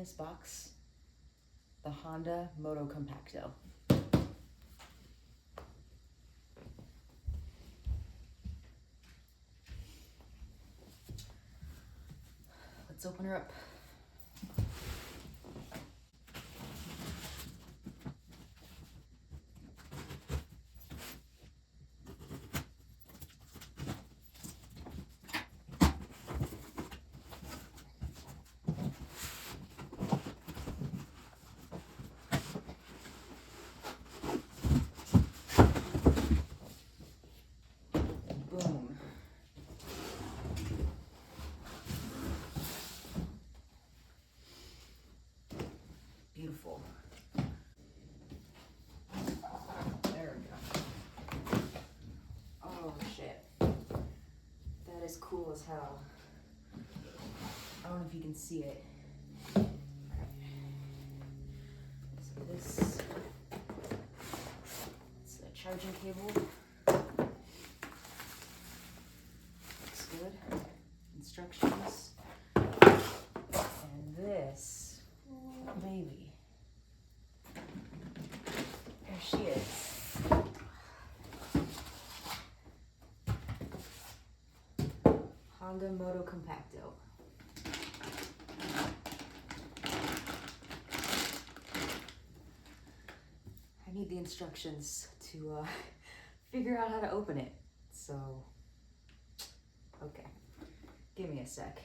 this box? The Honda Motocompacto. Let's open her up. Boom. Beautiful. There we go. Oh shit. That is cool as hell. I don't know if you can see it. So this is a charging cable. Looks good. Instructions. And this baby. There she is. Honda Motocompacto. I need the instructions to figure out how to open it. So, okay, give me a sec.